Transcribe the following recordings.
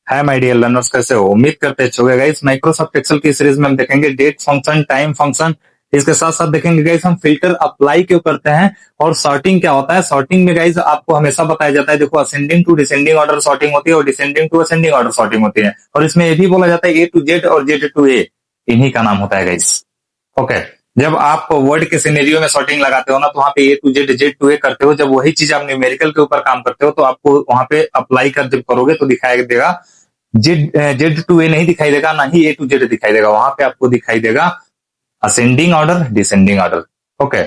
Hi my dear learners, कैसे हो? उम्मीद करते अच्छे होगे गाइस। माइक्रोसॉफ्ट एक्सेल की सीरीज में हम देखेंगे डेट फंक्शन, टाइम फंक्शन। इसके साथ साथ देखेंगे गाइस हम फिल्टर अप्लाई क्यों करते हैं और सॉर्टिंग क्या होता है। सॉर्टिंग में गाइस आपको हमेशा बताया जाता है, देखो ascending to descending order sorting होती है और descending to ascending order sorting होती है। और इसमें ये भी बोला जाता है ए टू जेड और जेड टू ए, इन्हीं का नाम होता है गाइस। ओके, जब आप वर्ड के सिनेरियो में सॉर्टिंग लगाते हो ना, तो वहां पे ए टू जेड जेड टू ए करते हो। जब वही चीज आप न्यूमेरिकल के ऊपर काम करते हो तो आपको वहां पे अप्लाई कर जब करोगे तो दिखाई देगा जेड जेड टू ए नहीं दिखाई देगा, ना ही ए टू जेड दिखाई देगा। वहां पे आपको दिखाई देगा ascending order, descending order. Okay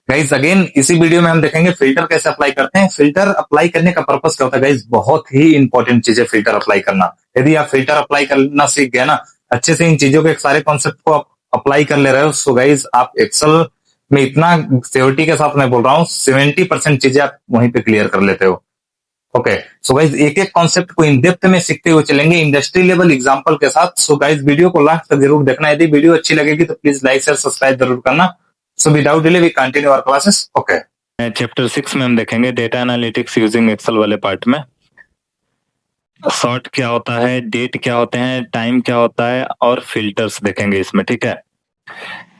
guys, again इसी वीडियो में हम देखेंगे फिल्टर कैसे अप्लाई करते हैं। फिल्टर अप्लाई करने का पर्पस क्या होता है गाइज? बहुत ही इंपॉर्टेंट चीज है फिल्टर अप्लाई करना। यदि आप फिल्टर अप्लाई करना सीख गए ना, अच्छे से इन चीजों के सारे कॉन्सेप्ट को आप अप्लाई कर ले रहे हो, सो गाइज आप एक्सेल में इतना सियोरिटी के साथ मैं बोल रहा हूँ 70% चीजें आप वहीं पे क्लियर कर लेते हो। ओके, सो गाइज एक एक कॉन्सेप्ट को इन डेप्थ में सीखते हुए चलेंगे इंडस्ट्री लेवल एग्जांपल के साथ। सो गाइज वीडियो को लास्ट तक जरूर देखना। यदि वीडियो अच्छी लगेगी तो प्लीज लाइक शेयर सब्सक्राइब जरूर करना। So without delay we continue our classes. Okay, chapter 6 में हम देखेंगे डेटा एनालिटिक्स यूजिंग एक्सेल वाले पार्ट में सॉर्ट क्या होता है, डेट क्या होते हैं, टाइम क्या होता है और फिल्टर्स देखेंगे इसमें। ठीक है,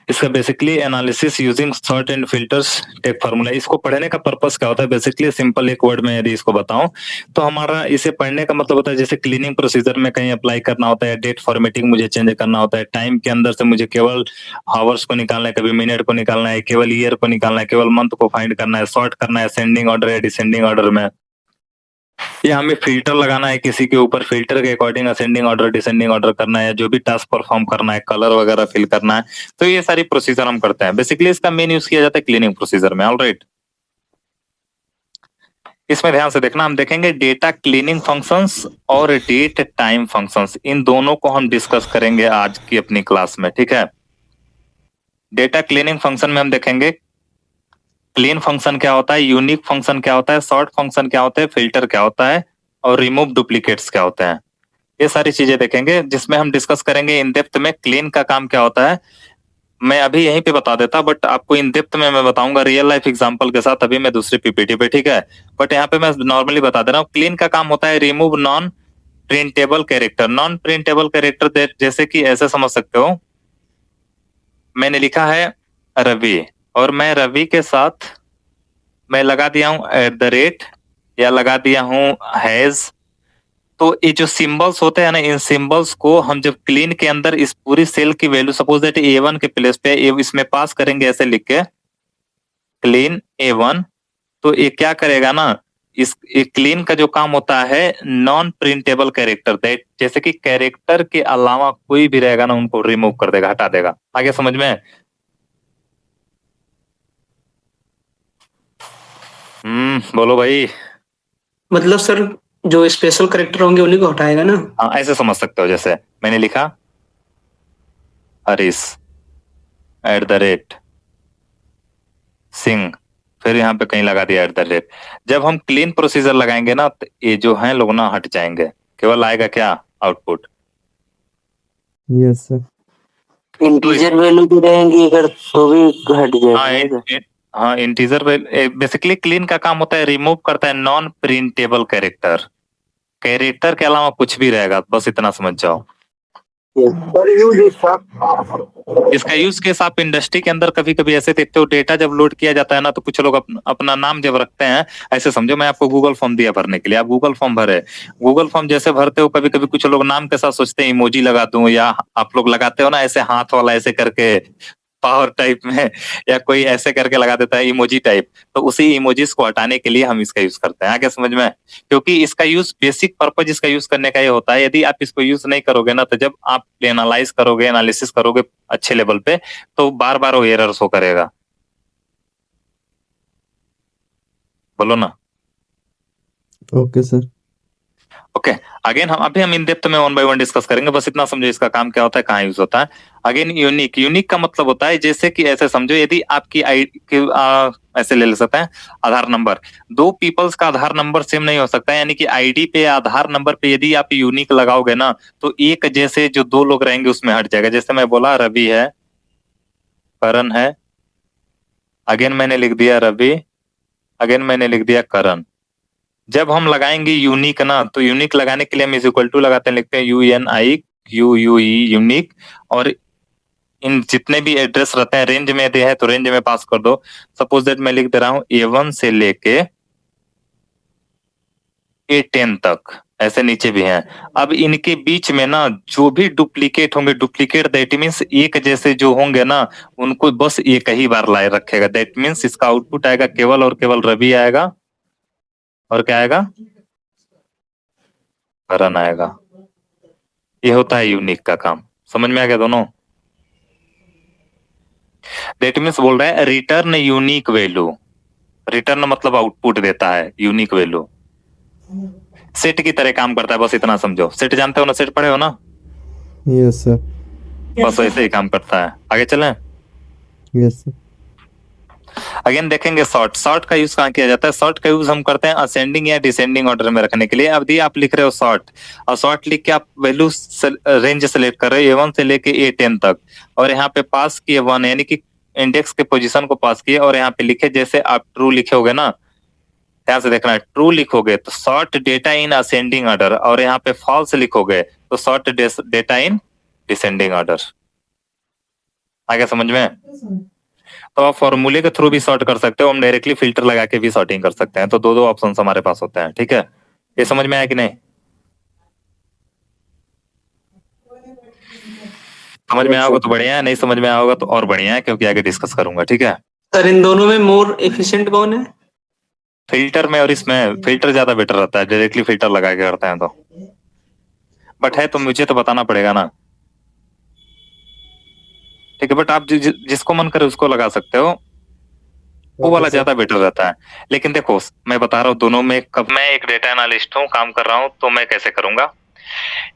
इसका basically analysis using sort and filters tech formula. इसको पढ़ने का पर्पस क्या होता है? बेसिकली सिंपल एक वर्ड में यदि इसको बताऊं तो हमारा इसे पढ़ने का मतलब होता है जैसे क्लीनिंग प्रोसीजर में कहीं अप्लाई करना होता है, डेट फॉर्मेटिंग मुझे चेंज करना होता है, टाइम के अंदर से मुझे केवल आवर्स को निकालना है, कभी मिनट को निकालना है, केवल ईयर को निकालना है, केवल मंथ को फाइंड करना है, सॉर्ट करना है असेंडिंग ऑर्डर या डिसेंडिंग ऑर्डर में, या हमें फिल्टर लगाना है किसी के ऊपर, फिल्टर के according ascending order descending order करना है, जो भी टास्क परफॉर्म करना है, कलर वगैरह फिल करना है। तो ये सारी प्रोसीजर हम करते हैं। बेसिकली इसका मेन यूज किया जाता है क्लीनिंग प्रोसीजर में। ऑलराइट, इसमें ध्यान से देखना, हम देखेंगे डेटा क्लीनिंग फंक्शंस और डेट टाइम फंक्शंस, इन दोनों को हम डिस्कस करेंगे आज की अपनी क्लास में। ठीक है, डेटा क्लीनिंग फंक्शन में हम देखेंगे क्लीन फंक्शन क्या होता है, यूनिक फंक्शन क्या होता है, सॉर्ट फंक्शन क्या होता है, फिल्टर क्या होता है और रिमूव डुप्लीकेट्स क्या होते हैं। ये सारी चीजें देखेंगे जिसमें हम डिस्कस करेंगे इन डेप्थ में क्लीन का काम क्या होता है। मैं अभी यहीं पे बता देता, बट आपको इन डेप्थ में मैं बताऊंगा रियल लाइफ एग्जांपल के साथ। अभी मैं दूसरी पीपीटी पे, ठीक है, बट यहाँ पे मैं नॉर्मली बता दे रहा हूँ। क्लीन का काम होता है remove non printable character. Non printable character जैसे कि ऐसे समझ सकते हो, मैंने लिखा है रवि और मैं रवि के साथ मैं लगा दिया हूं @ या लगा दिया हूं हैज। तो ये जो सिंबल्स होते हैं ना, इन सिंबल्स को हम जब क्लीन के अंदर इस पूरी सेल की वैल्यू सपोज दैट A1 के प्लेस पे इसमें पास करेंगे ऐसे लिख के क्लीन A1, तो ये क्या करेगा ना, इस क्लीन का जो काम होता है नॉन प्रिंटेबल कैरेक्टर, दैट जैसे कि कैरेक्टर के अलावा कोई भी रहेगा ना उनको रिमूव कर देगा, हटा देगा। आगे समझ में? बोलो भाई। मतलब सर, जो स्पेशल करेक्टर होंगे उन्हीं को हटाएगा ना? हाँ, ऐसे समझ सकते हो। जैसे मैंने लिखा हरीश @ सिंह, फिर यहाँ पे कहीं लगा दिया @ जब हम क्लीन प्रोसीजर लगाएंगे ना तो ये जो है लोग ना हट जाएंगे, केवल आएगा क्या output. Yes sir. Integer value भी रहेंगी अगर तो भी हट जाएगा। हाँ, इंटीजर बेसिकली क्लीन का काम होता है रिमूव करता है नॉन प्रिंटेबल कैरेक्टर। कैरेक्टर के अलावा कुछ भी रहेगा, बस इतना समझ जाओ। इसका यूज केस आप इंडस्ट्री के अंदर कभी कभी ऐसे देखते हो, डेटा जब लोड किया जाता है ना तो कुछ लोग अपना नाम जब रखते हैं, ऐसे समझो मैं आपको गूगल फॉर्म दिया भरने के लिए, आप गूगल फॉर्म भरे, गूगल फॉर्म जैसे भरते हो कभी कभी कुछ लोग नाम के साथ सोचते हैं इमोजी लगा दूं, या आप लोग लगाते हो ना ऐसे हाथ वाला ऐसे करके पावर टाइप में, या कोई ऐसे करके लगा देता है इमोजी टाइप। तो उसी इमोजीज को हटाने के लिए हम इसका यूज करते हैं। आगे समझ में? क्योंकि इसका यूज बेसिक पर्पज इसका यूज करने का ये होता है, यदि आप इसको यूज नहीं करोगे ना तो जब आप एनालाइज करोगे, एनालिसिस करोगे अच्छे लेवल पे, तो बार बार वो एरर शो करेगा। बोलो ना। Okay sir. ओके, अगेन हम इन डेप्थ में 1 बाय 1 डिस्कस करेंगे, बस इतना समझो इसका काम क्या होता है, कहाँ यूज होता है। अगेन यूनिक, यूनिक का मतलब होता है जैसे कि ऐसे समझो, यदि आपकी ऐसे ले सकते हैं आधार नंबर, दो पीपल्स का आधार नंबर सेम नहीं हो सकता है, यानी कि आईडी पे आधार नंबर पे यदि आप यूनिक लगाओगे ना तो एक जैसे जो दो लोग रहेंगे उसमें हट जाएगा। जैसे मैं बोला रवि है, करण है, अगेन मैंने लिख दिया रवि, अगेन मैंने लिख दिया करण, जब हम लगाएंगे यूनिक ना, तो यूनिक लगाने के लिए हम इज इक्वल टू लगाते हैं, लिखते हैं UNIQUE यूनिक, और इन जितने भी एड्रेस रहते हैं रेंज में यदि है तो रेंज में पास कर दो। सपोज दैट मैं लिख दे रहा हूं A1 से लेके A10 तक, ऐसे नीचे भी हैं। अब इनके बीच में ना जो भी डुप्लीकेट होंगे, डुप्लीकेट दैट मीन्स एक जैसे जो होंगे ना, उनको बस एक ही बार लाए रखेगा। दैट मीन्स इसका आउटपुट आएगा केवल और केवल रवि आएगा, और क्या आएगा, करण आएगा। ये होता है यूनिक का काम। समझ में आ गया दोनों? दैट मीन्स बोल रहा है रिटर्न यूनिक वैल्यू। रिटर्न मतलब आउटपुट देता है, यूनिक वैल्यू सेट की तरह काम करता है, बस इतना समझो। सेट जानते हो ना, सेट पढ़े हो ना? Yes sir. बस वैसे ही काम करता है। आगे चलें? Yes sir. अगेन देखेंगे सॉर्ट। सॉर्ट का यूज कहाँ किया जाता है? सॉर्ट का यूज हम करते हैं असेंडिंग या डिसेंडिंग ऑर्डर में रखने के लिए। अब आप लिख रहे हो सॉर्ट, और सॉर्ट लिख के आप वैल्यू रेंज सेलेक्ट कर रहे हो A1 से लेके A10 तक, और यहाँ पे पास किए 1, यानी कि इंडेक्स के पोजीशन को पास किए, और यहाँ पे लिखे, जैसे आप ट्रू लिखोगे ना, ध्यान से देखना, ट्रू लिखोगे तो sort data in ascending order, और यहाँ पे फॉल्स लिखोगे तो sort data in descending order. आगे समझ में? तो आप फॉर्मूले के थ्रू भी सॉर्ट कर सकते हो, हम डायरेक्टली फिल्टर लगा के भी सॉर्टिंग कर सकते हैं। तो दो ऑप्शन हमारे पास होते हैं। ठीक है, ये समझ में आया कि नहीं? समझ में आओगे तो बढ़िया है, नहीं समझ में आओगा तो और बढ़िया है, क्योंकि आगे डिस्कस करूंगा। ठीक है सर, इन दोनों में मोर एफिशिएंट कौन है? फिल्टर में, और इसमें फिल्टर ज्यादा बेटर रहता है, डायरेक्टली फिल्टर लगा के करते हैं तो। बट है तो मुझे तो बताना पड़ेगा ना। ठीक है, बट आप जिसको मन करे उसको लगा सकते हो, वो वाला ज्यादा बेटर रहता है। लेकिन देखो मैं बता रहा हूँ दोनों में, कब मैं एक डेटा एनालिस्ट हूँ, काम कर रहा हूँ, तो मैं कैसे करूंगा,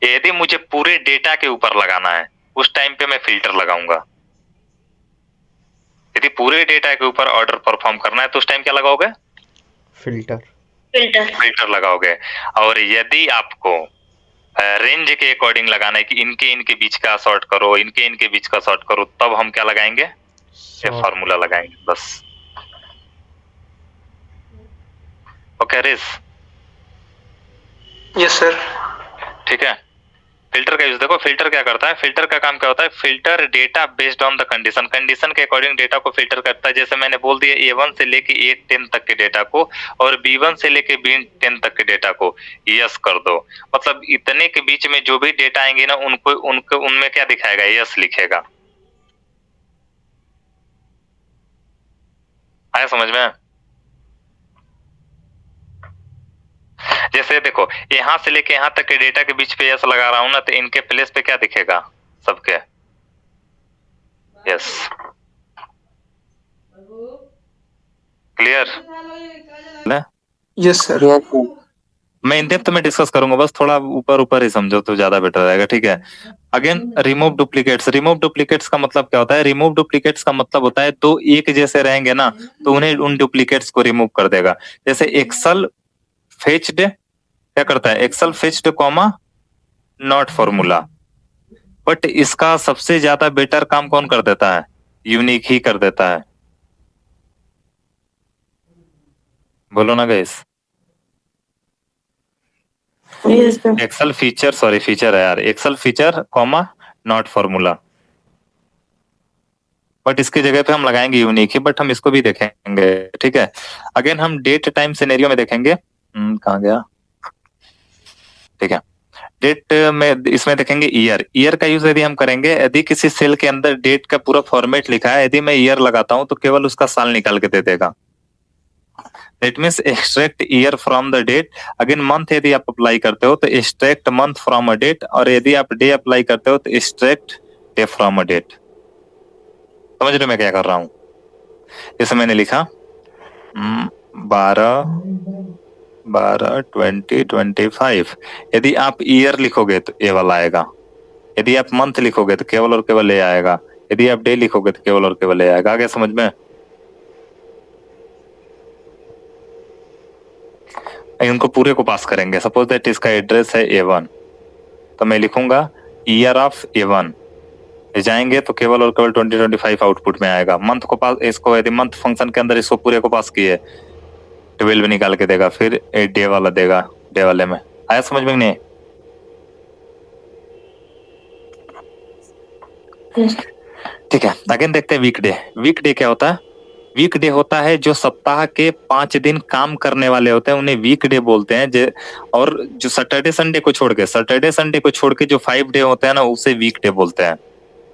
यदि मुझे पूरे डेटा के ऊपर लगाना है उस टाइम पे मैं फिल्टर लगाऊंगा। यदि पूरे डेटा के ऊपर ऑर्डर परफॉर्म करना है तो उस टाइम क्या लगाओगे? फिल्टर लगाओगे। और यदि आपको रेंज के अकॉर्डिंग लगाना है कि इनके बीच का सॉर्ट करो, इनके बीच का सॉर्ट करो, तब हम क्या लगाएंगे? ये फॉर्मूला लगाएंगे बस। ओके रिस? Yes sir. ठीक है, फिल्टर का यूज देखो। फिल्टर क्या करता है? फिल्टर का काम क्या होता है? Filter data based on the condition, condition के अकॉर्डिंग डेटा को फिल्टर करता है। जैसे मैंने बोल दिया A1 से लेके A10 तक के डेटा को, और B1 से लेके B10 तक के डेटा को यस कर दो। मतलब इतने के बीच में जो भी डेटा आएंगे ना, उनको उनमें क्या दिखाएगा? यस लिखेगा। आया समझ में? जैसे देखो यहाँ से लेके यहाँ तक के डेटा के बीच पे यस लगा रहा हूं ना, तो इनके प्लेस पे क्या दिखेगा? सबके yes. Clear? Yes sir. Yes sir. मैं इन डेप्थ में डिस्कस करूंगा, बस थोड़ा ऊपर ही समझो तो ज्यादा बेटर रहेगा। ठीक है, again remove duplicates. Remove duplicates का मतलब क्या होता है? रिमूव डुप्लीकेट्स का मतलब होता है दो एक जैसे रहेंगे ना, तो उन्हें उन डुप्लीकेट्स को रिमूव कर देगा। जैसे एक्सेल फेच्ड क्या करता है? Excel fetched comma not formula, but इसका सबसे ज्यादा बेटर काम कौन कर देता है? यूनिक ही कर देता है। बोलो ना guys. Excel feature, sorry feature है यार, excel feature comma not formula, but इसकी जगह पे हम लगाएंगे यूनिक ही, बट हम इसको भी देखेंगे। ठीक है, अगेन हम डेट टाइम सिनेरियो में देखेंगे। कहाँ गया? ठीक है, डेट में इसमें देखेंगे ईयर। ईयर का यूज यदि हम करेंगे, यदि किसी सेल के अंदर डेट का पूरा फॉर्मेट लिखा है, यदि मैं ईयर लगाता हूं तो केवल उसका साल निकाल के दे देगा। That means extract year from the date. Again month यदि आप अप्लाई करते हो तो extract month from a date, और यदि आप डे अप्लाई करते हो तो extract day from a date. समझ रहे मैं क्या कर रहा हूं? जैसे मैंने लिखा 12/20/25, यदि आप ईयर लिखोगे तो ए वाला आएगा, यदि आप मंथ लिखोगे तो केवल और केवल ए आएगा, यदि आप डे लिखोगे तो केवल और केवल ए आएगा। आगे समझ में? इनको पूरे को पास करेंगे। सपोज दैट इसका एड्रेस है A1, तो मैं लिखूंगा ईयर ऑफ A1, जाएंगे तो केवल और केवल 2025 आउटपुट में आएगा। मंथ को पास, इसको यदि मंथ फंक्शन के अंदर इसको पूरे को पास किए 12 निकाल के देगा, फिर 8 डे वाला देगा, डे वाले में। आया समझ में नहीं? ठीक है, अगेन देखते हैं वीकडे। वीकडे क्या होता है? वीकडे होता है जो सप्ताह के 5 दिन काम करने वाले होते हैं, उन्हें वीकडे बोलते हैं। और जो सैटरडे संडे को छोड़ के जो 5 डे होते हैं ना, उसे वीकडे बोलते हैं।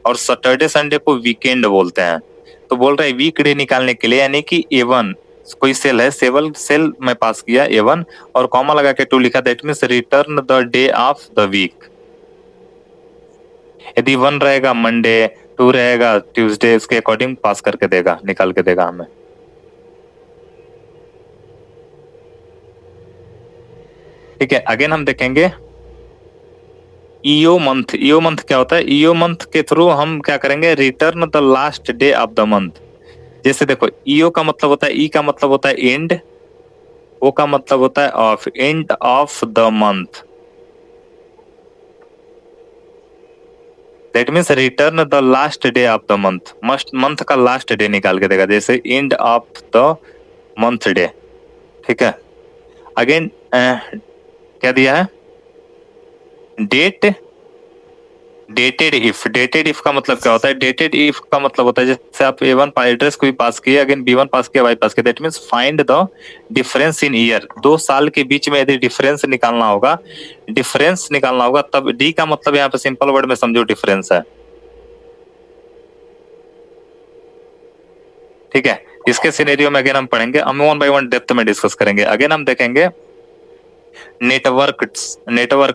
और सैटरडे संडे को वीकेंड बोलते हैं। तो बोल रहे हैं वीकडे निकालने के लिए, यानी कि A1 कोई सेल है, सेल में पास किया A1 और कॉमा लगा के 2 लिखा, that means return the day of the week. यदि 1 रहेगा मंडे, 2 रहेगा ट्यूसडे, इसके अकॉर्डिंग पास करके देगा, निकाल के देगा हमें। ठीक है, अगेन हम देखेंगे ईओ मंथ। ईओ मंथ क्या होता है? ईओ मंथ के थ्रू हम क्या करेंगे? Return the last day of the month. जैसे देखो, ईओ का मतलब होता है, ई का मतलब होता है एंड, ओ का मतलब होता है of, end of the month. That means return the last day of the month. Month का लास्ट डे निकाल के देगा, जैसे end of the month day. ठीक है, अगेन क्या दिया है? Date, dated if. Dated if का मतलब क्या होता है? डेटेड इफ का मतलब होता है जैसे आप A1 एड्रेस को भी पास किए, अगेन B1 पास किया, Y पास किया, that means find the difference in year. 2 साल के बीच में यदि डिफरेंस निकालना होगा, तब डी का मतलब यहाँ पे सिंपल वर्ड में समझो डिफरेंस है। ठीक है, इसके सिनेरियो में अगेन हम पढ़ेंगे, हम 1 by 1 डेप्थ में डिस्कस करेंगे। अगेन हम देखेंगे नेटवर्क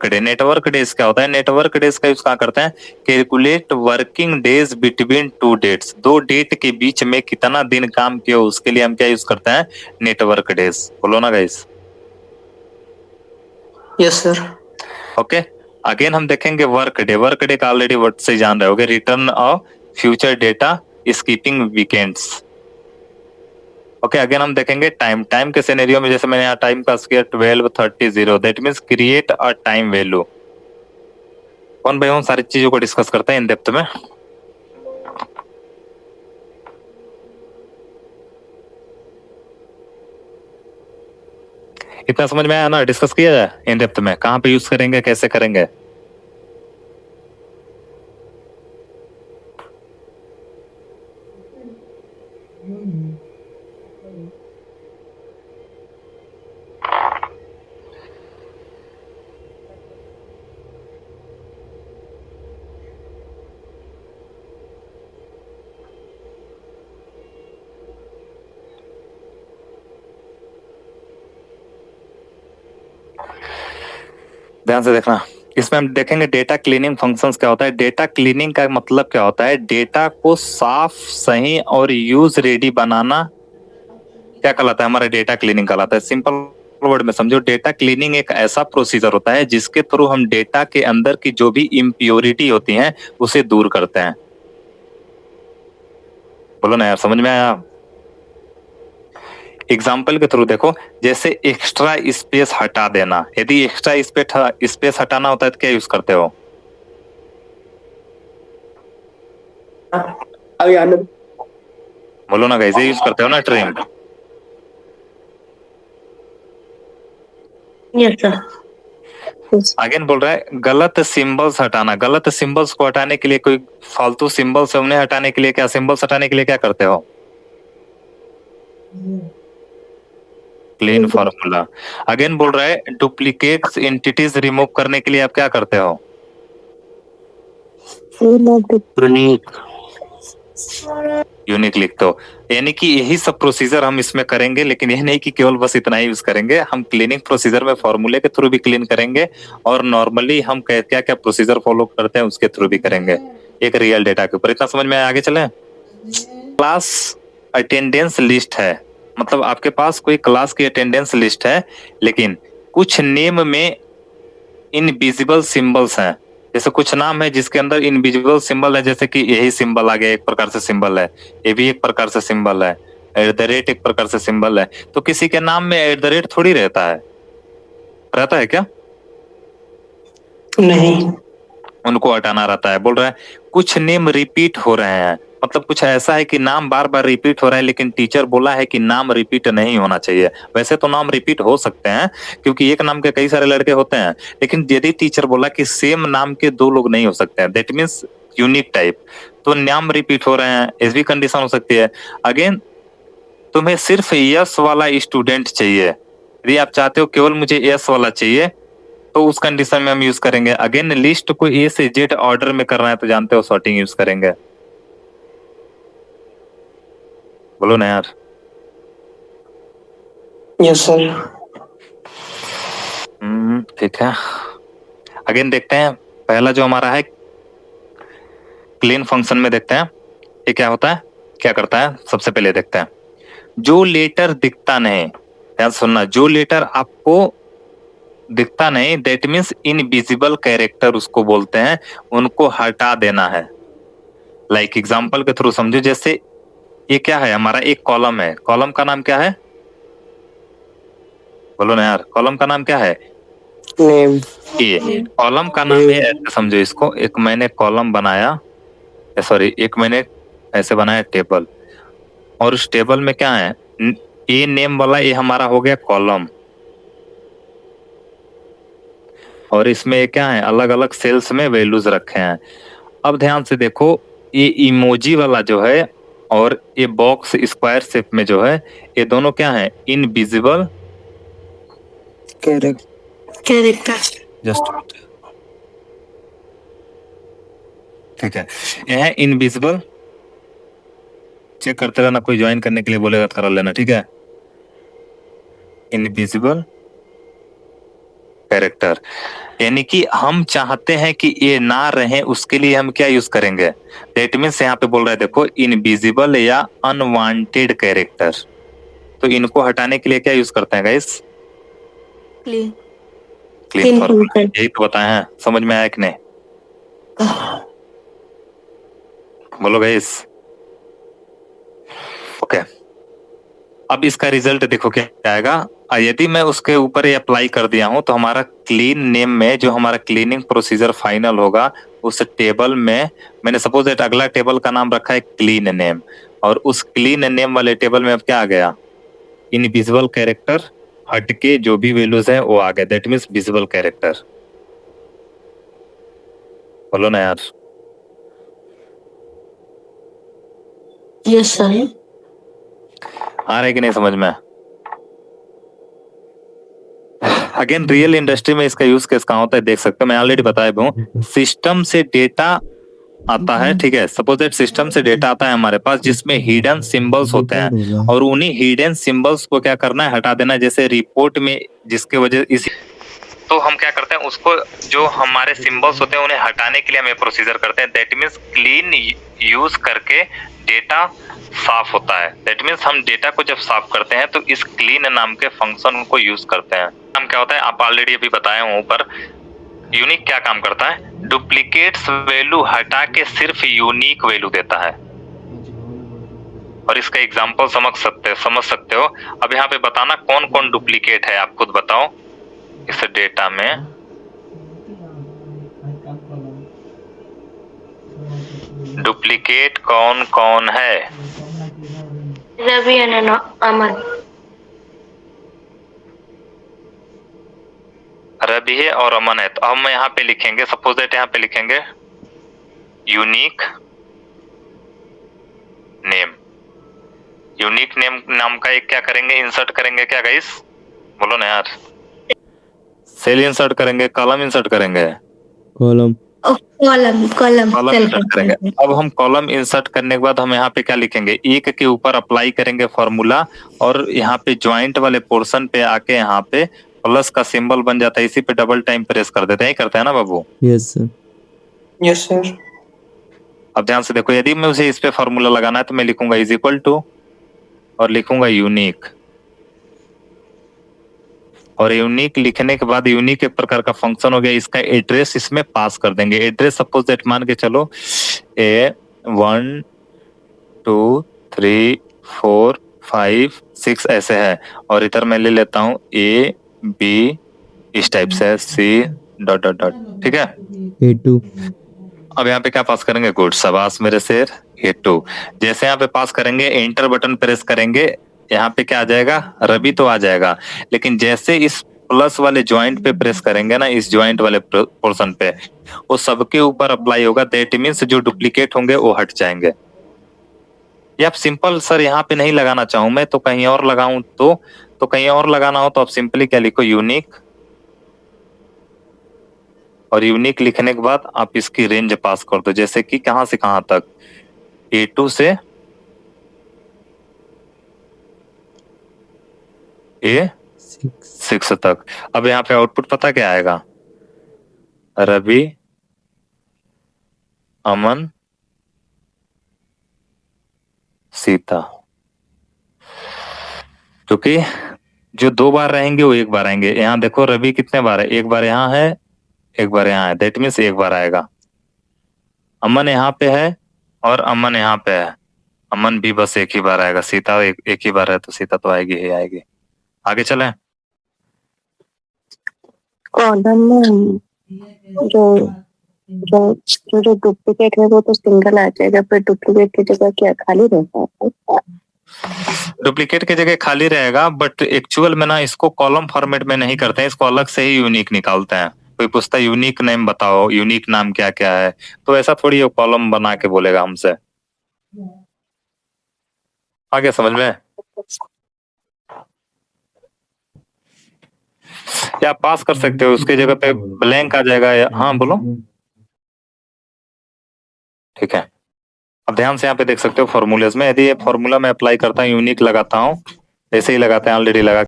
डे। नेटवर्क डेज क्या होता है? नेटवर्क डेज का यूज कहाँ करते हैं? Calculate working days between 2 dates. 2 date के बीच में कितना दिन काम किया, उसके लिए हम क्या यूज करते हैं? Network days. बोलो ना guys. Yes sir. Okay, again हम देखेंगे वर्क डे। वर्क डे का ऑलरेडी वर्ड से जान रहे होगे, return of future data, skipping weekends. Okay, again हम देखेंगे टाइम के सिनेरियो में, जैसे मैंने यहाँ टाइम पास किया 12:30, that means create a time value. 1 by 1 सारी चीजों को डिस्कस करते हैं इन डेप्थ में। इतना समझ में आया ना? डिस्कस किया जाए इन डेप्थ में, कहाँ पे यूज करेंगे, कैसे करेंगे। ध्यान से देखना, इसमें हम देखेंगे डेटा क्लीनिंग फंक्शंस क्या होता है। डेटा क्लीनिंग का मतलब क्या होता है? डेटा को साफ, सही और यूज रेडी बनाना क्या कहलाता है? हमारा डेटा क्लीनिंग कहलाता है। सिंपल वर्ड में समझो, डेटा क्लीनिंग एक ऐसा प्रोसीजर होता है जिसके थ्रू हम डेटा के अंदर की जो भी इम्प्योरिटी होती हैं उसे दूर करते हैं। बोलो ना यार, समझ में आया? एग्जाम्पल के थ्रू देखो, जैसे एक्स्ट्रा स्पेस हटा देना। यदि एक्स्ट्रा स्पेस हटाना होता है तो क्या यूज करते हो? बोलो ना गाइस, यूज करते हो ना ट्रिम। Yes sir. अगेन बोल रहा है गलत सिंबल्स हटाना। गलत सिंबल्स को हटाने के लिए, कोई फालतू सिंबल्स है उन्हें हटाने के लिए क्या, सिंबल्स हटाने के लिए क्या करते हो? Clean formula. अगेन बोल रहा है डुप्लीकेट्स एंटिटीज रिमूव करने के लिए आप क्या करते हो? यूनिक लिखते हो। यानी कि यही सब प्रोसीजर हम इसमें करेंगे, लेकिन यह नहीं कि केवल बस इतना ही यूज करेंगे। हम क्लीनिंग प्रोसीजर में फॉर्मूले के थ्रू भी क्लीन करेंगे, और नॉर्मली हम क्या क्या प्रोसीजर फॉलो करते हैं उसके थ्रू भी करेंगे, एक रियल डेटा के ऊपर। इतना समझ में आगे चले। क्लास अटेंडेंस लिस्ट है, मतलब आपके पास कोई क्लास की अटेंडेंस लिस्ट है, लेकिन कुछ नेम में इनविजिबल सिंबल्स हैं। जैसे कुछ नाम है जिसके अंदर इनविजिबल सिंबल है, जैसे कि यही सिंबल आ गया, एक प्रकार से सिंबल है, ये भी एक प्रकार से सिंबल है, @ एक प्रकार से सिंबल है। तो किसी के नाम में @ थोड़ी रहता है, रहता है क्या? नहीं। उनको हटाना रहता है। बोल रहा है कुछ नेम रिपीट हो रहे हैं, मतलब कुछ ऐसा है कि नाम बार बार रिपीट हो रहा है, लेकिन टीचर बोला है कि नाम रिपीट नहीं होना चाहिए। वैसे तो नाम रिपीट हो सकते हैं क्योंकि एक नाम के कई सारे लड़के होते हैं, लेकिन यदि टीचर बोला कि सेम नाम के दो लोग नहीं हो सकते हैं, दैट मीन्स यूनिक टाइप, तो नाम रिपीट हो रहे हैं, ऐसी भी कंडीशन हो सकती है। अगेन तुम्हें सिर्फ यस वाला स्टूडेंट चाहिए। यदि आप चाहते हो केवल मुझे यस वाला चाहिए तो उस कंडीशन में हम यूज करेंगे। अगेन लिस्ट को ए से जेड ऑर्डर में करना है तो जानते हो सॉर्टिंग यूज करेंगे। बोलो ना यार। Yes sir. ठीक है। अगेन देखते हैं, पहला जो हमारा है क्लीन फंक्शन में देखते हैं ये क्या होता है, क्या करता है। सबसे पहले देखते हैं जो लेटर दिखता नहीं, ध्यान सुनना, जो लेटर आपको दिखता नहीं दैट मीन्स इनविजिबल कैरेक्टर उसको बोलते हैं, उनको हटा देना है। लाइक एग्जांपल के थ्रू समझो, जैसे ये क्या है, हमारा एक कॉलम है, कॉलम का नाम क्या है, बोलो ना यार, कॉलम का नाम क्या है, नेम। ये कॉलम का नाम है। ऐसे समझो इसको, एक मैंने कॉलम बनाया, सॉरी एक मैंने ऐसे बनाया टेबल, और उस टेबल में क्या है, ए नेम वाला ये हमारा हो गया कॉलम, और इसमें ये क्या है, अलग अलग सेल्स में वैल्यूज रखे हैं। अब ध्यान से देखो, ये इमोजी वाला जो है और ये बॉक्स स्क्वायर शेप में जो है, ये दोनों क्या है, इनविजिबल कैरेक्टर। जस्ट ठीक है, ये है इनविजिबल। चेक करते रहना, कोई ज्वाइन करने के लिए बोलेगा तो कर लेना, ठीक है। इनविजिबल कैरेक्टर, यानी कि हम चाहते हैं कि ये ना रहे, उसके लिए हम क्या यूज करेंगे, दैट मीन्स यहाँ पे बोल रहा है देखो इनविजिबल या अनवांटेड कैरेक्टर, तो इनको हटाने के लिए क्या यूज करते हैं गाइस, क्लीन फॉर्मूला। यही तो बताए हैं, समझ में आया कि नहीं, बोलो गाइस। ओके, अब इसका रिजल्ट देखो क्या आएगा। यदि मैं उसके ऊपर ये अप्लाई कर दिया हूं तो हमारा क्लीन नेम में जो हमारा क्लीनिंग प्रोसीजर फाइनल होगा, उस टेबल में मैंने सपोज दैट अगला टेबल का नाम रखा है क्लीन नेम, और उस क्लीन नेम वाले टेबल में अब क्या आ गया, इनविजिबल कैरेक्टर हटके जो भी वैल्यूज है वो आ गए, दैट मीन्स विजिबल कैरेक्टर। बोलो ना यार। Yes sir. आ रहा है कि नहीं समझ में। अगेन रियल इंडस्ट्री में इसका यूज केस कहाँ होता है देख सकते हो, मैं ऑलरेडी बताया हूँ। सिस्टम से डेटा आता है, ठीक है, सपोज दैट सिस्टम से डेटा आता है हमारे पास जिसमें हिडन सिंबल्स होते हैं, और उन्हीं हिडन सिंबल्स को क्या करना है, हटा देना है। जैसे रिपोर्ट में जिसके वजह इसी, तो हम क्या करते हैं, उसको जो हमारे सिंबल्स होते हैं उन्हें हटाने के लिए हम ये प्रोसीजर करते हैं, दैट मीन्स क्लीन यूज करके डेटा साफ होता है। दैट मीन्स हम डेटा को जब साफ करते हैं तो इस क्लीन नाम के फंक्शन को यूज करते हैं। नाम क्या होता है, आप ऑलरेडी अभी बताए हूँ ऊपर। यूनिक क्या काम करता है, डुप्लीकेट्स वैल्यू हटा के सिर्फ यूनिक वैल्यू देता है, और इसका एग्जांपल समझ सकते हो। अब यहाँ पे बताना कौन कौन डुप्लीकेट है, आप खुद बताओ इस डेटा में। डुप्लीकेट कौन कौन है, रवि अमन। रवि है और अमन है, तो हम यहाँ पे लिखेंगे, सपोज दैट यहाँ पे लिखेंगे यूनिक नेम। यूनिक नेम नाम का एक क्या करेंगे, इंसर्ट करेंगे, क्या गाइस बोलो ना यार, सेल इंसर्ट करेंगे, कॉलम इंसर्ट करेंगे, कॉलम कॉलम इंसर्ट करेंगे। अब हम कॉलम इंसर्ट करने के बाद हम यहाँ पे क्या लिखेंगे, एक के ऊपर अप्लाई करेंगे फॉर्मूला, और यहाँ पे ज्वाइंट वाले पोर्शन पे आके यहाँ पे प्लस का सिंबल बन जाता है, इसी पे डबल टाइम प्रेस कर देते हैं, करते हैं ना बाबू। Yes sir. Yes sir. अब ध्यान से देखो, यदि मैं उसे इस पे फॉर्मूला लगाना है तो मैं लिखूंगा इज इक्वल टू, और लिखूंगा यूनिक, और यूनिक लिखने के बाद यूनिक एक प्रकार का फंक्शन हो गया, इसका एड्रेस इसमें पास कर देंगे। एड्रेस सपोज दैट मान के चलो ए 1 2 3 4 5 6 ऐसे है, और इधर मैं ले लेता हूँ ए बी, इस टाइप से सी डॉट डॉट डॉट, ठीक है। A2। अब यहाँ पे क्या पास करेंगे? गुड, शाबाश मेरे शेर। A2 जैसे यहाँ पे पास करेंगे, एंटर बटन प्रेस करेंगे, यहाँ पे क्या आ जाएगा? रवि तो आ जाएगा, लेकिन जैसे इस प्लस वाले ज्वाइंट पे प्रेस करेंगे ना, इस ज्वाइंट वाले पोर्शन पे, वो सबके ऊपर अप्लाई होगा। दैट मीन्स जो डुप्लीकेट होंगे वो हट जाएंगे। ये आप सिंपल सर यहाँ पे नहीं लगाना चाहूं मैं, तो कहीं और लगाऊं तो कहीं और लगाना हो तो आप सिंपली क्या लिखो? यूनिक। और यूनिक लिखने के बाद आप इसकी रेंज पास कर दो, जैसे कि कहां से कहां तक? A2 से A6 तक। अब यहाँ पे आउटपुट पता क्या आएगा? रवि, अमन, सीता। क्योंकि जो 2 बार रहेंगे वो 1 बार आएंगे। यहाँ देखो रवि कितने बार है? 1 बार यहाँ है, 1 बार यहाँ है, दैट मीन्स 1 बार आएगा। अमन यहाँ पे है और अमन यहाँ पे है, अमन भी बस 1 ही बार आएगा। सीता एक ही बार है, तो सीता तो आएगी ही आएगी। आगे चलें। कॉलम में जो जो जो डुप्लीकेट है वो तो सिंगल आ जाएगा, फिर डुप्लीकेट की जगह क्या खाली रहता है? डुप्लीकेट की जगह खाली रहेगा, बट एक्चुअल में ना इसको कॉलम फॉर्मेट में नहीं करते हैं, इसको अलग से ही यूनिक निकालते हैं। कोई पूछता है यूनिक नेम बताओ, यूनिक नाम क्या क्या है, तो ऐसा थोड़ी वो कॉलम बना के बोलेगा हमसे। आगे समझ में? या पास कर सकते हो, उसके जगह पे ब्लैंक आ जाएगा हाँ बोलो। ठीक है, अब ध्यान से यहाँ पे देख सकते हो फॉर्मूलेज में, यदि ये फॉर्मूला मैं अप्लाई करता हूँ, यूनिक लगाता हूँ, ऐसे ही लगाते हैं ऑलरेडी लगा।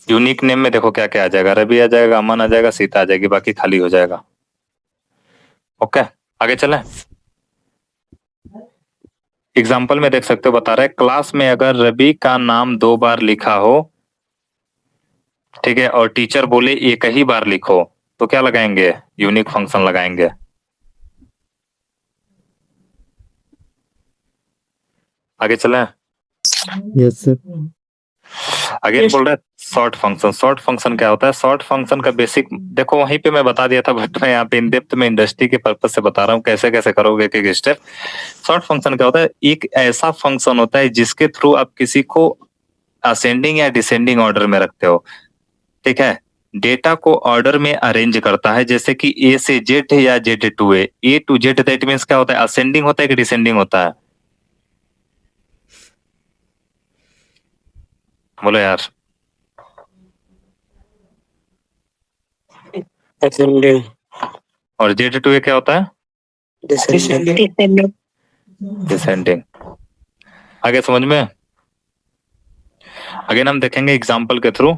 यूनिक नेम में देखो क्या क्या आ जाएगा? रवि आ जाएगा, अमन आ जाएगा, सीता आ जाएगी, बाकी खाली हो जाएगा। ओके, आगे चलें। एग्जाम्पल में देख सकते हो, बता रहा है क्लास में अगर रवि का नाम 2 बार लिखा हो, ठीक है, और टीचर बोले 1 ही बार लिखो, तो क्या लगाएंगे? यूनिक फंक्शन लगाएंगे। आगे चलें। Yes sir. अगेन बोल रहे शॉर्ट फंक्शन। शॉर्ट फंक्शन क्या होता है? शॉर्ट फंक्शन का बेसिक देखो वहीं पे मैं बता दिया था, बट मैं यहाँ पे इन डेप्थ में इंडस्ट्री के पर्पज से बता रहा हूँ कैसे कैसे करोगे एक एक स्टेप। शॉर्ट फंक्शन क्या होता है? एक ऐसा फंक्शन होता है जिसके थ्रू आप किसी को असेंडिंग या डिसेंडिंग ऑर्डर में रखते हो, ठीक है, डेटा को ऑर्डर में अरेंज करता है, जैसे कि A से Z या Z to A to Z। That means क्या होता है? असेंडिंग होता है कि डिसेंडिंग होता है? बोलो यार। असेंडिंग। और Z to A क्या होता है? डिसेंडिंग। डिसेंडिंग। आगे समझ में? अगेन हम देखेंगे एग्जाम्पल के थ्रू,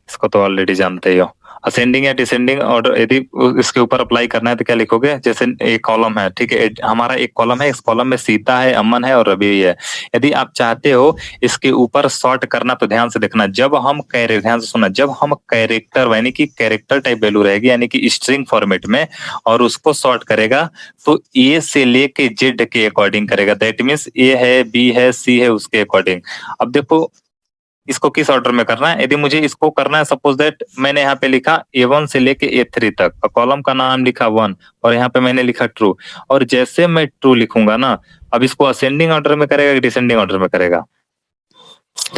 इसको तो ऑलरेडी जानते ही हो। असेंडिंग या डिसेंडिंग ऑर्डर यदि इसके ऊपर अप्लाई करना है तो क्या लिखोगे? जैसे एक कॉलम है, ठीक है, हमारा एक कॉलम है, इस कॉलम में सीता है, अमन है और रवि है। यदि आप चाहते हो इसके ऊपर सॉर्ट करना तो ध्यान से देखना, ध्यान से सुनना, जब हम कैरेक्टर यानी कि कैरेक्टर टाइप वैल्यू रहेगी यानी कि स्ट्रिंग फॉर्मेट में, और उसको सॉर्ट करेगा तो ए से लेके जेड के अकॉर्डिंग करेगा। दैट मीन्स ए है, बी है, सी है, उसके अकॉर्डिंग। अब देखो इसको किस ऑर्डर में करना है। यदि मुझे इसको करना है, सपोज दैट मैंने यहाँ पे लिखा A1 से लेके A3 तक, और कॉलम का नाम लिखा 1, और यहाँ पे मैंने लिखा ट्रू, और जैसे मैं ट्रू लिखूंगा ना, अब इसको असेंडिंग ऑर्डर में करेगा कि डिसेंडिंग ऑर्डर में करेगा?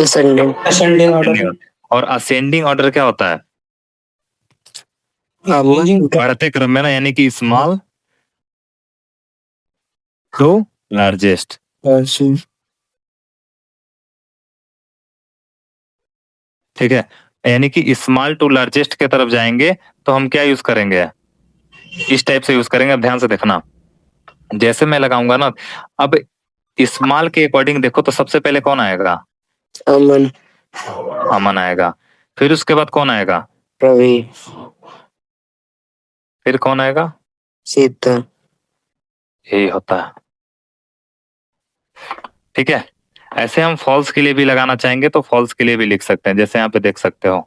Ascending order. और असेंडिंग ऑर्डर क्या होता है? बढ़ते क्रम में ना, यानी कि स्मॉल टू लार्जेस्ट। ठीक है, यानी कि स्मॉल टू लार्जेस्ट के तरफ जाएंगे तो हम क्या यूज करेंगे? इस टाइप से यूज करेंगे। अब ध्यान से देखना, जैसे मैं लगाऊंगा ना, अब स्मॉल के अकॉर्डिंग देखो तो सबसे पहले कौन आएगा? अमन। अमन आएगा, फिर उसके बाद कौन आएगा? रवि। फिर कौन आएगा? सीता। यही होता है, ठीक है। ऐसे हम फॉल्स के लिए भी लगाना चाहेंगे तो फॉल्स के लिए भी लिख सकते हैं, जैसे यहाँ पे देख सकते हो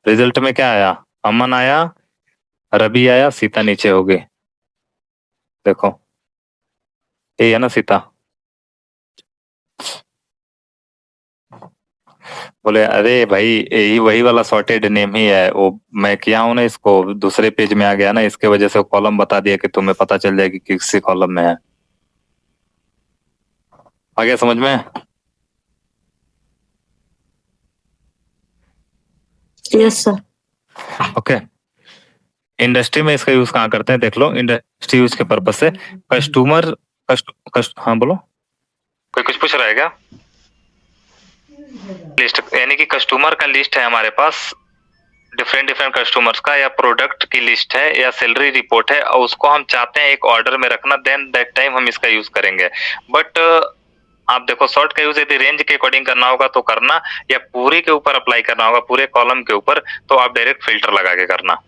रिजल्ट में क्या आया? अमन आया, रवि आया, सीता नीचे हो गई। देखो ये है ना सीता। बोले अरे भाई यही वही वाला सॉर्टेड नेम ही है, वो मैं किया हूं ना, इसको दूसरे पेज में आ गया ना, इसके वजह से कॉलम बता दिया कि तुम्हें पता चल जाएगी कि किसी कॉलम में है। आ गया समझ में? Yes sir. ओके। इंडस्ट्री में इसका यूज कहाँ करते हैं देख लो, इंडस्ट्री यूज के पर्पज से। कस्टमर हाँ बोलो, कोई कुछ पूछ रहा है क्या? लिस्ट यानी कि कस्टमर का लिस्ट है हमारे पास, डिफरेंट कस्टमर्स का, या प्रोडक्ट की लिस्ट है, या सैलरी रिपोर्ट है, और उसको हम चाहते हैं एक ऑर्डर में रखना, देन दैट टाइम हम इसका यूज करेंगे। बट आप देखो सॉर्ट का यूज यदि रेंज के अकॉर्डिंग करना होगा तो करना, या पूरे के ऊपर अप्लाई करना होगा, पूरे कॉलम के ऊपर, तो आप डायरेक्ट फिल्टर लगा के करना।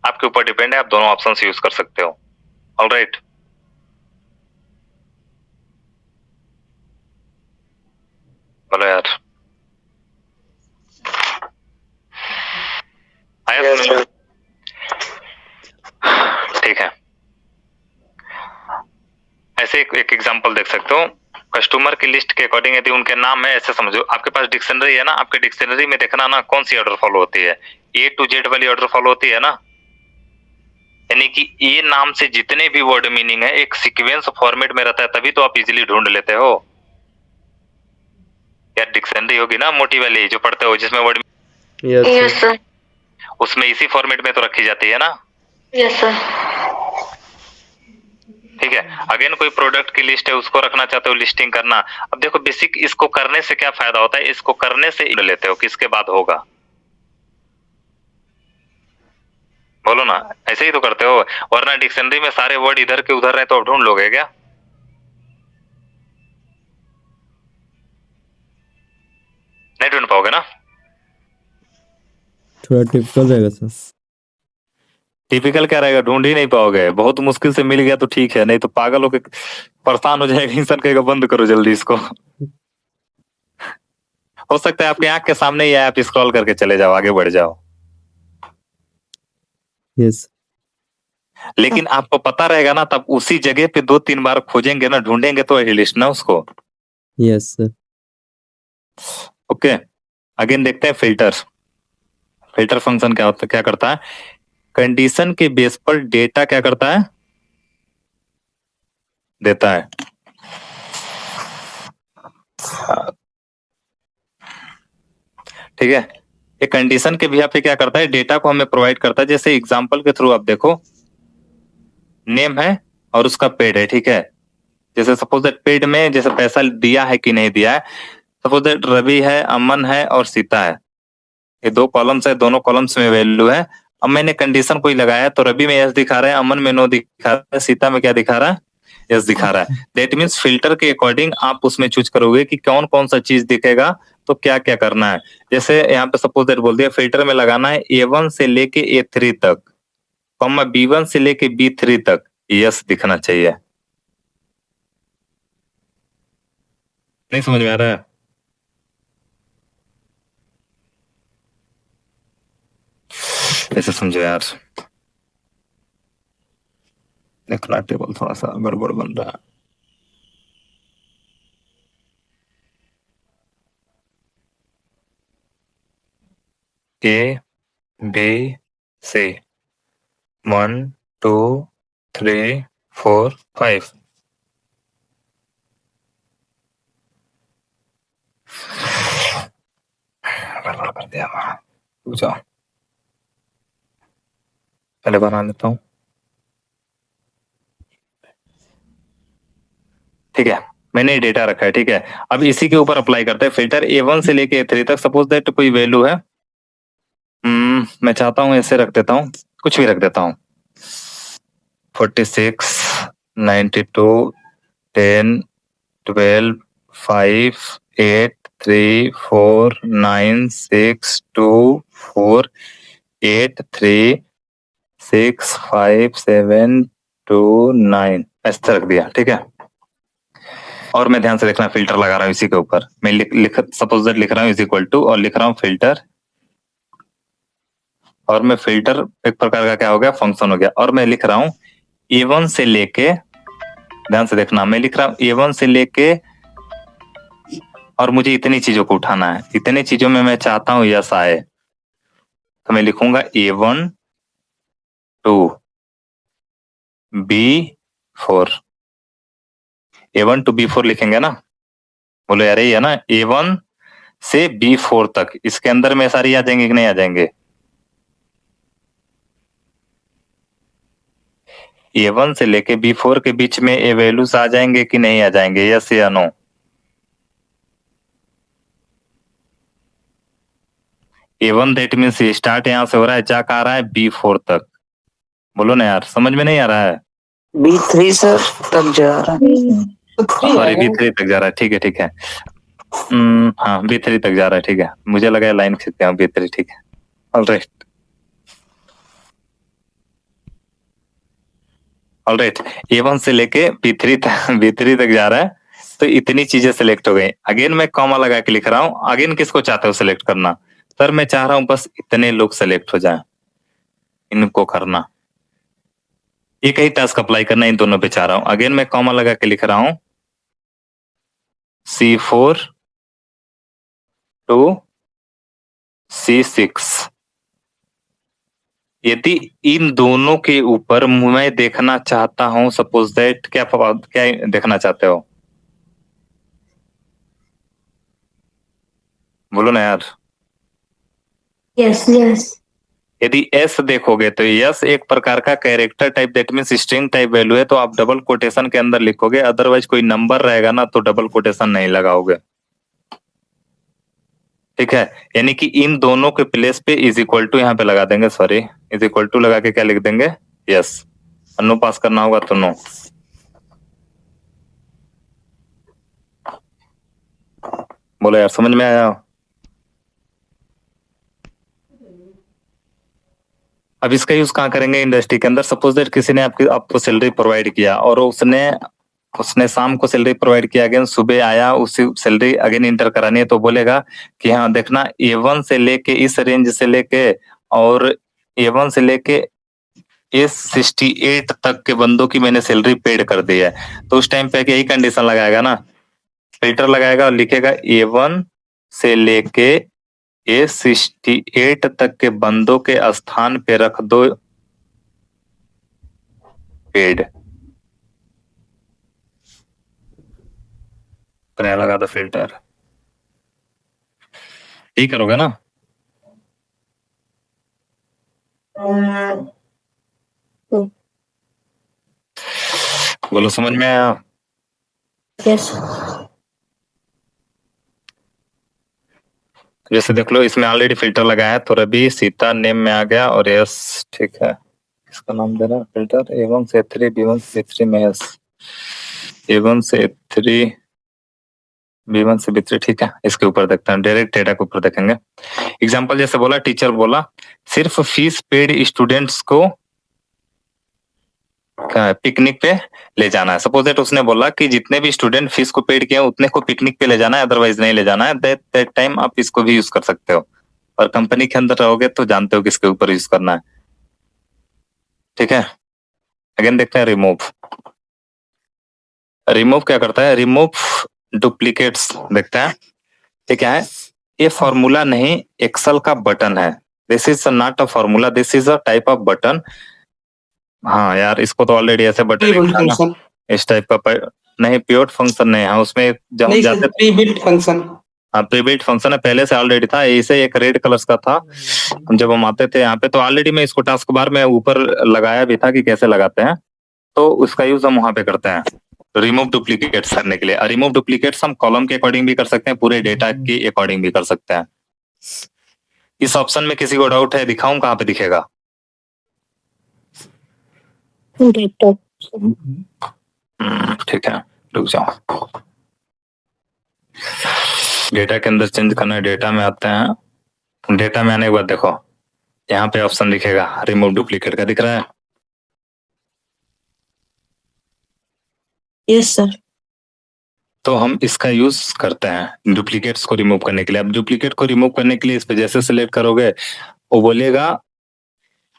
आपके ऊपर डिपेंड है, आप दोनों ऑप्शन यूज कर सकते हो। ऑलराइट, बोलो यार, आया समझ में? ठीक है, ऐसे एक एग्जांपल देख सकते हो। कस्टमर की लिस्ट के अकॉर्डिंग यदि उनके नाम है, ऐसे समझो आपके पास डिक्शनरी है ना, आपके डिक्शनरी में देखना ना कौन सी ऑर्डर फॉलो होती है, ए टू जेड वाली ऑर्डर फॉलो होती है ना, यानी कि ए नाम से जितने भी वर्ड मीनिंग है एक सीक्वेंस फॉर्मेट में रहता है, तभी तो आप इजीली ढूंढ लेते हो। यार डिक्शनरी होगी ना मोटी वाली जो पढ़ते हो, जिसमें वर्ड यस सर। उसमें इसी फॉर्मेट में तो रखी जाती है ना। Yes sir. ठीक है, अगेन कोई प्रोडक्ट की लिस्ट है, उसको रखना चाहते हो, लिस्टिंग करना। अब देखो बेसिक इसको करने से क्या फायदा होता है, इसको करने से लेते हो किसके बाद होगा, बोलो ना, ऐसे ही तो करते हो। वरना डिक्शनरी में सारे वर्ड इधर के उधर रहे तो आप ढूंढ लोगे क्या? नहीं ढूंढ पाओगे ना। थोड़ा टिपिकल रहेगा सर। टिपिकल क्या रहेगा, ढूंढ ही नहीं पाओगे। बहुत मुश्किल से मिल गया तो ठीक है, नहीं तो पागल होके परेशान हो जाएगा इंसान, कहेगा बंद करो जल्दी इसको। हो सकता है आपके आंख के सामने ही आप स्क्रॉल करके चले जाओ, आगे बढ़ जाओ। यस। लेकिन आपको पता रहेगा ना, तब उसी जगह पे 2-3 बार खोजेंगे ना, ढूंढेंगे तो लिस्ट ना उसको। Yes sir. ओके, अगेन देखते हैं फिल्टर। फिल्टर फंक्शन क्या होता है, क्या करता है, कंडीशन के बेस पर डेटा क्या करता है, देता है। ठीक है, ये कंडीशन के बिहाफ पे क्या करता है, डेटा को हमें प्रोवाइड करता है। जैसे एग्जांपल के थ्रू आप देखो, नेम है और उसका पेड है, ठीक है। जैसे सपोज दैट पेड में जैसे पैसा दिया है कि नहीं दिया है, सपोज दैट रवि है, अमन है और सीता है, ये 2 कॉलम्स है, दोनों कॉलम्स में वैल्यू है। अब मैंने कंडीशन कोई लगाया तो रवि में यस दिखा रहा है, अमन में नो दिखा रहा है, सीता में क्या दिखा रहा है, यस दिखा रहा है। दैट मीन्स फिल्टर के अकॉर्डिंग आप उसमें चूज करोगे कि कौन कौन सा चीज दिखेगा, तो क्या क्या करना है। जैसे यहाँ पे सपोज दैट बोल दिया, फिल्टर में लगाना है A1 से लेके A3 तक, कॉमा B1 से लेके B3 तक यस दिखना चाहिए। नहीं समझ में आ रहा है? ऐसे समझो यार, देखना टेबल थोड़ा सा गड़बड़ बन रहा है। A B C 1 2 3 4 5 गड़बड़ कर दिया। पूछो, पहले बना लेता हूँ। ठीक है, मैंने डेटा रखा है, ठीक है। अब इसी के ऊपर अप्लाई करते हैं फिल्टर। A1 से लेके A3 तक सपोज दैट कोई वैल्यू है, मैं चाहता हूं ऐसे रख देता हूं, कुछ भी रख देता हूं, 46 92 10 12 5 8 3 4 9 6 2 4 8 3 6 5 7 2 9 ऐसे रख दिया, ठीक है। और मैं ध्यान से देखना, फिल्टर लगा रहा हूँ इसी के ऊपर। मैं सपोज दैट लिख रहा हूँ इज इक्वल टू, और लिख रहा हूँ फिल्टर, और मैं फिल्टर एक प्रकार का क्या हो गया, फंक्शन हो गया। और मैं लिख रहा हूँ A1 से लेके, ध्यान से देखना, मैं लिख रहा हूँ A1 से लेके और मुझे इतनी चीजों को उठाना है, इतनी चीजों में मैं चाहता हूँ यस आए, तो मैं लिखूंगा A1 to B4, A1 to B4 लिखेंगे ना, बोलो यार ये है ना, A1 से B4 तक, इसके अंदर में सारी आ जाएंगे कि नहीं आ जाएंगे? A1 से लेके B4 के बीच में ए वैल्यूज आ जाएंगे कि नहीं आ जाएंगे, यस या no? A1 that means start यहाँ से हो रहा है, जा कहाँ रहा है? B4 तक। बोलो ना यार, समझ में नहीं आ रहा है? B3 सर तक जा रहा है। सॉरी B3 तक जा रहा है, ठीक है ठीक है। हाँ B3 तक जा रहा है, ठीक है, मुझे लगा लाइन खींचते हैं B3, ठीक है, ऑलराइट ऑलराइट। A1 से लेके B3 तक जा रहा है, तो इतनी चीजें सिलेक्ट हो गई। अगेन मैं कॉमा लगा के लिख रहा हूँ, अगेन किसको चाहते हो सिलेक्ट करना? सर मैं चाह रहा हूँ बस इतने लोग सिलेक्ट हो जाएं, इनको करना, एक ही टास्क अप्लाई करना, इन दोनों पे चाह रहा हूँ। अगेन मैं कॉमा लगा के लिख रहा हूँ C4 to C6। यदि इन दोनों के ऊपर मैं देखना चाहता हूं, सपोज दैट, क्या देखना चाहते हो? बोलो ना यार। Yes, yes. यदि एस देखोगे तो यस एक प्रकार का character type, that means string type value है, तो आप डबल कोटेशन के अंदर लिखोगे, अदरवाइज कोई नंबर रहेगा ना तो डबल कोटेशन नहीं लगाओगे, ठीक है। यानी कि इन दोनों के प्लेस पे इज इक्वल टू यहाँ पे लगा देंगे, सॉरी इज इक्वल टू लगा के क्या लिख देंगे? यस। नो पास करना होगा तो नो। बोलो यार, समझ में आया? अब इसका यूज कहाँ करेंगे इंडस्ट्री के अंदर? सपोज दैट किसी ने आपको सैलरी प्रोवाइड किया और उसने शाम को सैलरी प्रोवाइड किया, अगेन सुबह आया, उसी सैलरी अगेन इंटर करानी है, तो बोलेगा कि हाँ देखना A1 से लेके इस रेंज से लेके और A1 से लेके A68 तक के बंदों की मैंने सैलरी पेड कर दी है। तो उस टाइम पे यही कंडीशन लगाएगा ना, फिल्टर लगाएगा और लिखेगा A1 से लेके A68 तक के बंदों के स्थान पे रख दो पेड, लगा दो फिल्टर, ठीक करोगे ना? बोलो समझ में आया? Yes. जैसे देख लो इसमें ऑलरेडी फिल्टर लगाया है, तो रवि सीता नेम में आ गया और यस, ठीक है। इसका नाम दे रहा फिल्टर A1 से A3, B1 से B3 में यस, A1 से A3, B1 से B3, ठीक है। इसके ऊपर देखते हैं, डायरेक्ट डेटा के ऊपर देखेंगे। एग्जांपल जैसे बोला, टीचर बोला सिर्फ फीस पेड स्टूडेंट्स को पिकनिक पे ले जाना है। सपोज दैट उसने बोला कि जितने भी स्टूडेंट फीस को पेड किए उतने को पिकनिक पे ले जाना है, अदरवाइज नहीं ले जाना है। दैट टाइम आप इसको भी यूज कर सकते हो, और कंपनी के अंदर रहोगे तो जानते हो किसके ऊपर यूज करना है, ठीक है। अगेन देखते हैं रिमूव क्या करता है? रिमूव डुप्लीकेट्स देखते हैं, ठीक है। ये फॉर्मूला नहीं, एक्सेल का बटन है। This is not a formula, this is a type off button. हाँ यार, इसको तो ऑलरेडी ऐसे बटन इस टाइप का नहीं, प्योर फंक्शन नहीं है उसमें, जब जाते प्री बिल्ट फंक्शन। हाँ प्री बिल्ट फंक्शन है, पहले से ऑलरेडी था। इसे एक रेड कलर का था जब हम आते थे यहाँ पे, तो ऑलरेडी मैं इसको टास्क बार में ऊपर लगाया भी था कि कैसे लगाते हैं, तो उसका यूज हम वहां पे करते हैं रिमूव डुप्लीकेट्स करने के लिए। रिमूव डुप्लीकेट्स हम कॉलम के अकॉर्डिंग भी कर सकते हैं, पूरे डेटा के अकॉर्डिंग भी कर सकते हैं। इस ऑप्शन में किसी को डाउट है? दिखाऊं कहाँ पे दिखेगा? ठीक है, रुक जाओ। डेटा के अंदर चेंज करना है, डेटा में आते हैं। डेटा में आने के बाद देखो यहाँ पे ऑप्शन दिखेगा रिमूव डुप्लीकेट का, दिख रहा है? Yes, sir. तो हम इसका यूज करते हैं डुप्लीकेट्स को रिमूव करने के लिए। अब डुप्लीकेट को रिमूव करने के लिए इस पे जैसे सिलेक्ट करोगे, वो बोलेगा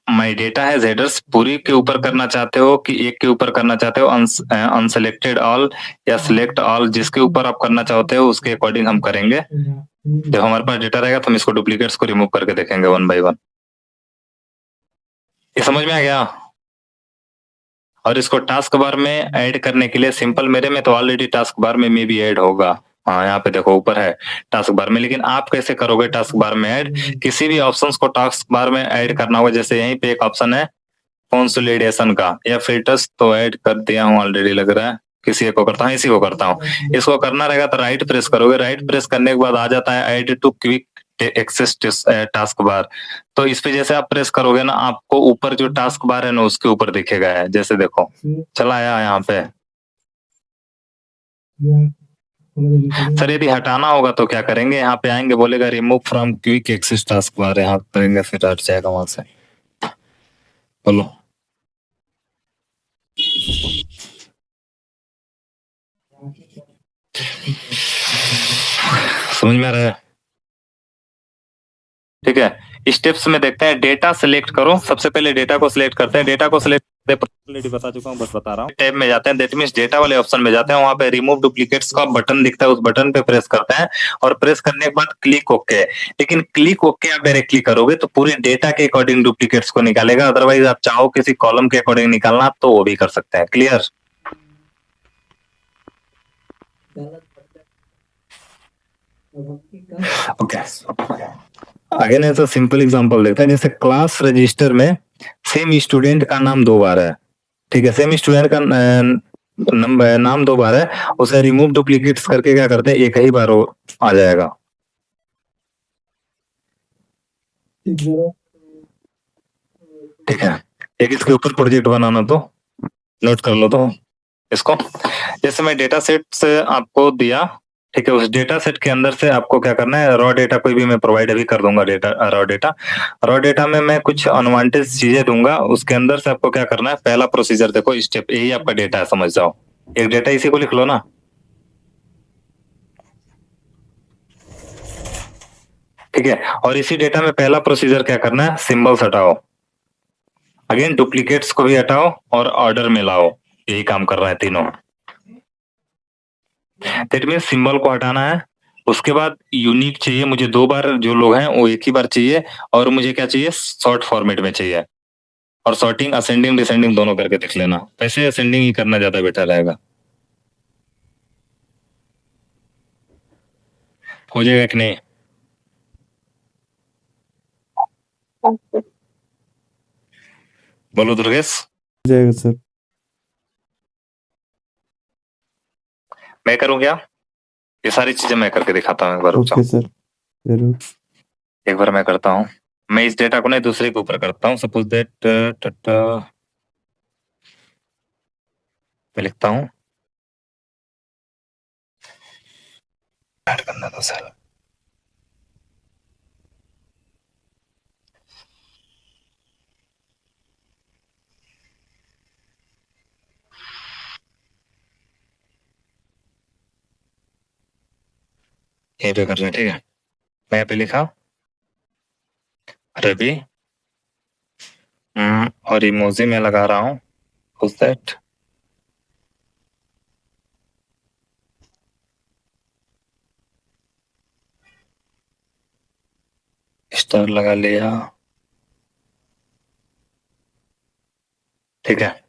माई डेटा है हेडर्स पूरी के ऊपर करना चाहते हो कि एक के ऊपर करना चाहते हो, अनसेलेक्टेड ऑल या सिलेक्ट ऑल, जिसके ऊपर आप करना चाहते हो उसके अकॉर्डिंग हम करेंगे। जब हमारे पास डेटा रहेगा तो हम इसको डुप्लीकेट्स को रिमूव करके देखेंगे वन बाय वन। ये समझ में आ गया? और इसको टास्क बार में ऐड करने के लिए सिंपल, मेरे में तो ऑलरेडी टास्क बार में भी ऐड होगा। हाँ, यहाँ पे देखो ऊपर है टास्क बार में, लेकिन आप कैसे करोगे टास्क बार में ऐड? किसी भी ऑप्शंस को टास्क बार में ऐड करना होगा। जैसे यहीं पे एक ऑप्शन है कंसोलिडेशन का या फिल्टर्स, तो ऐड कर दिया हूँ ऑलरेडी लग रहा है। किसी एक को करता हूँ, इसी को करता हूँ। इसको करना रहेगा तो राइट प्रेस करोगे, राइट प्रेस करने के बाद आ जाता है add to quick access task bar. तो इस पे जैसे आप प्रेस करोगे ना, आपको ऊपर जो टास्क बार है ना उसके ऊपर दिखेगा है। जैसे देखो चला आया यहाँ पे। सर यदि हटाना होगा तो क्या करेंगे? यहाँ पे आएंगे, बोलेगा remove from quick access task bar, यहाँ करेंगे फिर हट जाएगा वहां से। बोलो समझ में आ रहा है? ठीक है, स्टेप्स में देखते हैं। डेटा सिलेक्ट करो, सबसे पहले डेटा को सिलेक्ट करते हैं। डेटा को सिलेक्ट ऑलरेडी बता चुका हूँ, बस बता रहा हूँ। टैब में जाते हैं, दैट मींस डेटा वाले ऑप्शन में जाते हैं। वहां पे रिमूव डुप्लीकेट्स का बटन दिखता है, उस बटन पे प्रेस करते हैं और प्रेस करने के बाद क्लिक ओके। लेकिन क्लिक ओके आप डायरेक्टली करोगे तो पूरे डेटा के अकॉर्डिंग डुप्लीकेट्स को निकालेगा। अदरवाइज आप चाहो किसी कॉलम के अकॉर्डिंग निकालना तो वो भी कर सकते हैं। क्लियर? ओके, आगे नहीं तो सिंपल एग्जांपल देखते हैं। जैसे क्लास रजिस्टर में सेम स्टूडेंट का नाम 2 बार है, ठीक है, सेम स्टूडेंट का नाम 2 बार है, उसे रिमूव डुप्लीकेट्स करके क्या करते हैं, एक ही बार वो आ जाएगा। ठीक है, एक इसके ऊपर प्रोजेक्ट बनाना तो नोट कर लो तो इसको। जैसे मैं डेटा सेट से आपको दिया, ठीक है, उस डेटा सेट के अंदर से आपको क्या करना है, रॉ डेटा कोई भी मैं प्रोवाइड अभी कर दूंगा। डेटा रॉ डेटा में मैं कुछ अनवांटेड चीजें दूंगा। उसके अंदर से आपको क्या करना है, पहला प्रोसीजर देखो, स्टेप यही आपका डेटा है, समझ जाओ। एक डेटा इसी को लिख लो ना, ठीक है। और इसी डेटा में पहला प्रोसीजर क्या करना है, सिंबल्स हटाओ, अगेन डुप्लीकेट्स को भी हटाओ और ऑर्डर में लाओ। यही काम कर रहा है तीनों। दैट मीन्स सिंबल को हटाना है, उसके बाद यूनिक चाहिए मुझे 2 बार, जो लोग हैं वो एक ही बार चाहिए, और मुझे क्या चाहिए, शॉर्ट फॉर्मेट में चाहिए। और सॉर्टिंग असेंडिंग डिसेंडिंग दोनों करके देख लेना, वैसे असेंडिंग ही करना ज्यादा बेटर रहेगा। हो जाएगा कि नहीं? बोलो दुर्गेश। हो जाएगा सर। मैं करूं क्या? ये सारी चीजें मैं करके दिखाता हूँ, एक बार रुक ओके जाओ। सर, जरूर। एक बार मैं करता हूँ, मैं इस डेटा को नहीं दूसरे के ऊपर करता हूँ। सपोज दैट मैं लिखता हूँ, ऐड करना दो सर। यहीं पे कर रहे हैं, ठीक है। मैं यहाँ पे लिखा रवि, और इमोजी में लगा रहा हूँ उस दैट स्टार लगा लिया, ठीक है।